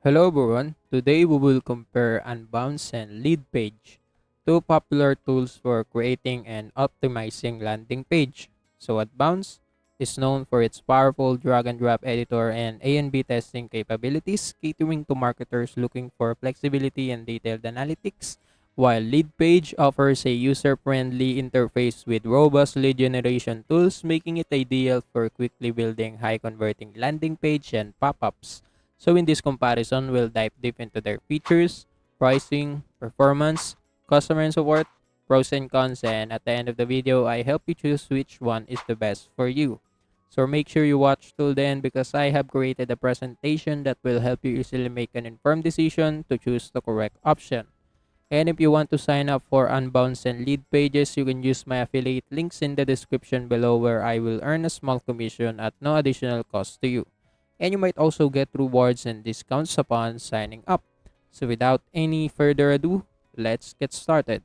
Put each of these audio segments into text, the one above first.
Hello everyone. Today we will compare Unbounce and Leadpage, two popular tools for creating and optimizing landing page. So Unbounce is known for its powerful drag and drop editor and A&B testing capabilities, catering to marketers looking for flexibility and detailed analytics, while Leadpage offers a user-friendly interface with robust lead generation tools, making it ideal for quickly building high-converting landing page and pop-ups. So in this comparison, we'll dive deep into their features, pricing, performance, customer and support, pros and cons, and at the end of the video, I help you choose which one is the best for you. So make sure you watch till the end because I have created a presentation that will help you easily make an informed decision to choose the correct option. And if you want to sign up for Unbounce and Lead Pages, you can use my affiliate links in the description below where I will earn a small commission at no additional cost to you. And you might also get rewards and discounts upon signing up. So without any further ado, let's get started.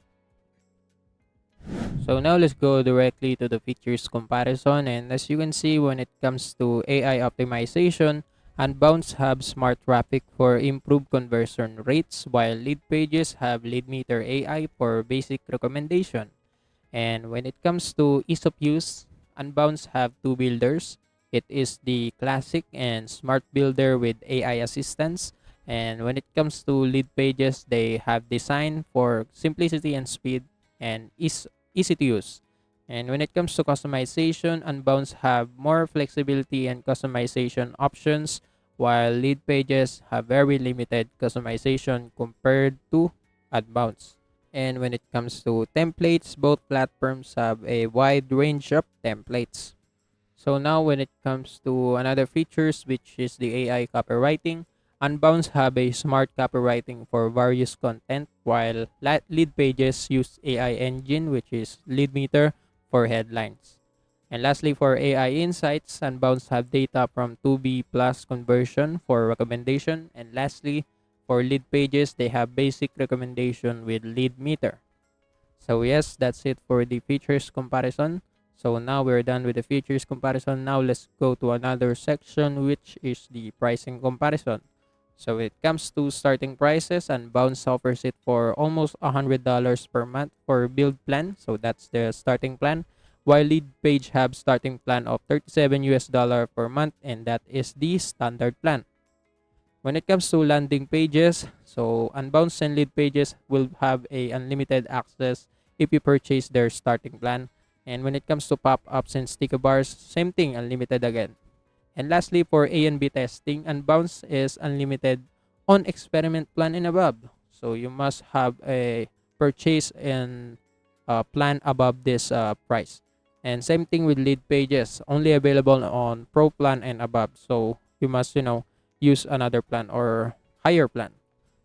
So now let's go directly to the features comparison, and as you can see when it comes to AI optimization, Unbounce have smart traffic for improved conversion rates while lead pages have lead meter AI for basic recommendation. And when it comes to ease of use, Unbounce have two builders. It is the classic and smart builder with AI assistance. And when it comes to lead pages, they have design for simplicity and speed and easy to use. And when it comes to customization, Unbounce have more flexibility and customization options, while lead pages have very limited customization compared to Unbounce. And when it comes to templates, both platforms have a wide range of templates. So now when it comes to another features, which is the AI copywriting, Unbounce have a smart copywriting for various content, while lead pages use AI engine, which is lead meter for headlines. And lastly, for AI insights, Unbounce have data from 2B plus conversion for recommendation. And lastly, for lead pages, they have basic recommendation with lead meter. So yes, that's it for the features comparison. So now we're done with the features comparison. Now let's go to another section, which is the pricing comparison. So when it comes to starting prices, and Bounce offers it for almost $100 per month for build plan. So that's the starting plan. While lead page have starting plan of 37 US dollar per month, and that is the standard plan. When it comes to landing pages, so Unbounce and lead pages will have a unlimited access if you purchase their starting plan. And when it comes to pop-ups and sticker bars, same thing, unlimited again. And lastly, for A and B testing, Unbounce is unlimited on experiment plan and above. So you must have a purchase and plan above this price. And same thing with lead pages, only available on pro plan and above. So you must, use another plan or higher plan.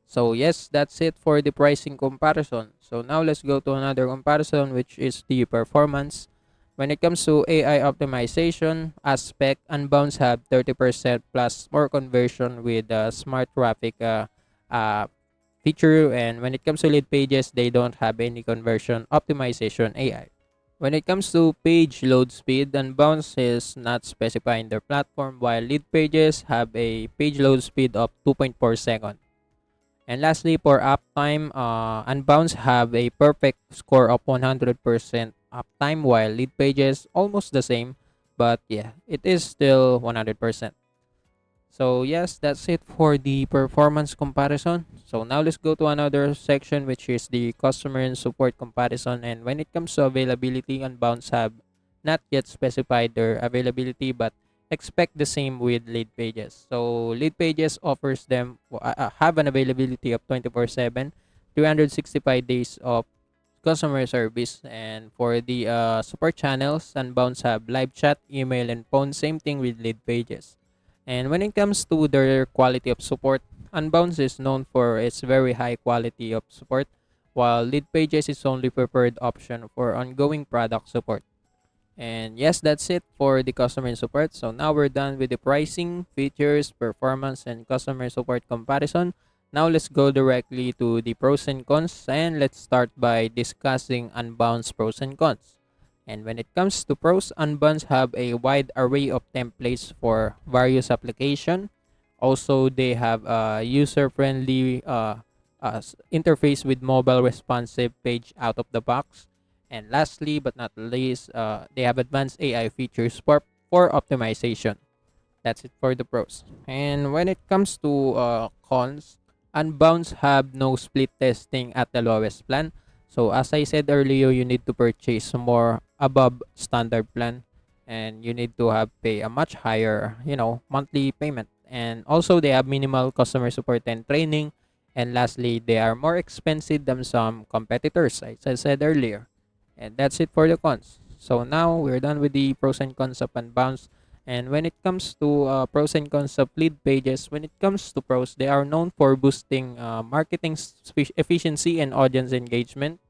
So yes, that's it for the pricing comparison. So now let's go to another comparison, which is the performance. When it comes to AI optimization aspect, Unbounce have 30% plus more conversion with smart traffic uh, feature. And when it comes to lead pages, they don't have any conversion optimization AI. When it comes to page load speed, Unbounce is not specified in their platform, while lead pages have a page load speed of 2.4 seconds. And lastly, for uptime, Unbounce have a perfect score of 100% uptime, while lead pages almost the same, but yeah, it is still 100%. So yes, that's it for the performance comparison. So now let's go to another section, which is the customer and support comparison. And when it comes to availability, Unbounce have not yet specified their availability, but expect the same with lead pages. So lead pages offers them have an availability of 24/7, 365 days of customer service. And for the support channels, Unbounce have live chat, email, and phone. Same thing with lead pages. And when it comes to their quality of support, Unbounce is known for its very high quality of support, while Lead Pages is only preferred option for ongoing product support. And yes, that's it for the customer support. So now we're done with the pricing, features, performance, and customer support comparison. Now let's go directly to the pros and cons, and let's start by discussing Unbounce pros and cons. And when it comes to pros, Unbounce have a wide array of templates for various application, Also, they have a user-friendly interface with mobile responsive page out of the box. And lastly, but not least, they have advanced AI features for optimization. That's it for the pros. And when it comes to cons, Unbounce have no split testing at the lowest plan. So as I said earlier, you need to purchase more above standard plan, and you need to have pay a much higher, monthly payment. And also they have minimal customer support and training. And lastly, they are more expensive than some competitors, as I said earlier. And that's it for the cons. So now we're done with the pros and cons of Unbounce. And when it comes to pros and cons of lead pages, when it comes to pros, they are known for boosting marketing efficiency and audience engagement.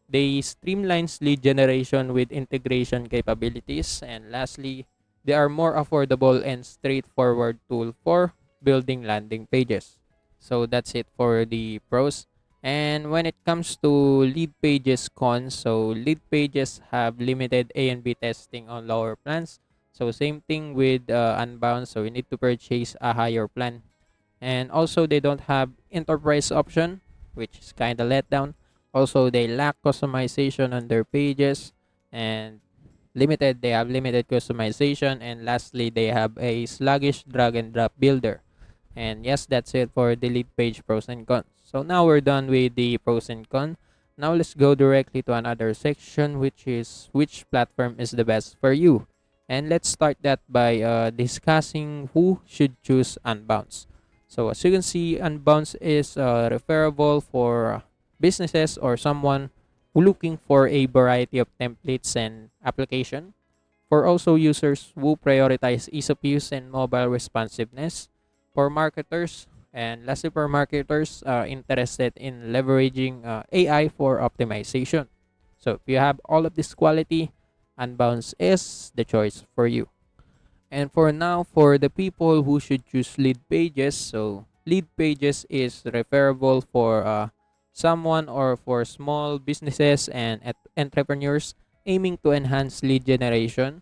They streamlines lead generation with integration capabilities. And lastly, they are more affordable and straightforward tool for building landing pages. So that's it for the pros. And when it comes to lead pages cons, so lead pages have limited A and B testing on lower plans. So same thing with Unbound. So you need to purchase a higher plan. And also they don't have enterprise option, which is kind of let down. Also they lack customization on their pages, and they have limited customization. And lastly, they have a sluggish drag and drop builder. And yes, that's it for the lead page pros and cons. So now we're done with the pros and cons. Now let's go directly to another section, which is which platform is the best for you. And let's start that by discussing who should choose Unbounce. So as you can see, Unbounce is referable for businesses or someone who looking for a variety of templates and application. For also users who prioritize ease of use and mobile responsiveness. For marketers, and lastly for marketers interested in leveraging AI for optimization. So if you have all of this quality, Unbounce is the choice for you. And for now, for the people who should choose lead pages, so lead pages is referable for someone or for small businesses and entrepreneurs aiming to enhance lead generation,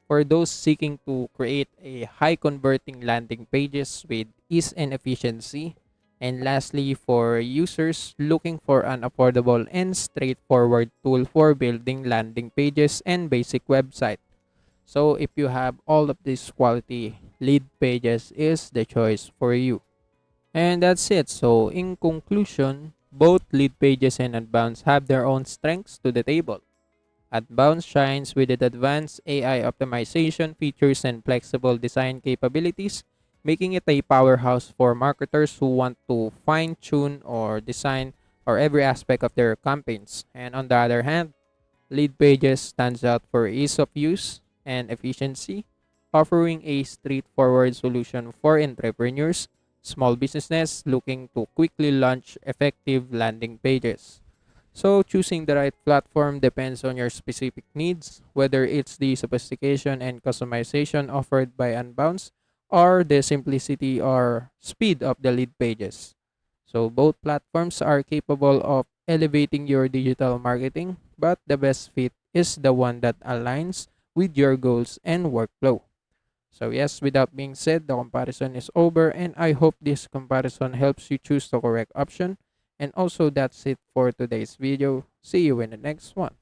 for those seeking to create a high converting landing pages with ease and efficiency, and lastly for users looking for an affordable and straightforward tool for building landing pages and basic website. So if you have all of this quality, lead pages is the choice for you. And that's it. So in conclusion, both lead pages and Adbounce have their own strengths to the table. Unbounce shines with its advanced AI optimization features and flexible design capabilities, making it a powerhouse for marketers who want to fine tune or design or every aspect of their campaigns. And on the other hand, Lead Pages stands out for ease of use and efficiency, offering a straightforward solution for entrepreneurs, small businesses looking to quickly launch effective landing pages. So, choosing the right platform depends on your specific needs, whether it's the sophistication and customization offered by Unbounce or the simplicity or speed of the lead pages. So, both platforms are capable of elevating your digital marketing, but the best fit is the one that aligns with your goals and workflow. So, yes, without being said, the comparison is over, and I hope this comparison helps you choose the correct option. And also, that's it for today's video. See you in the next one.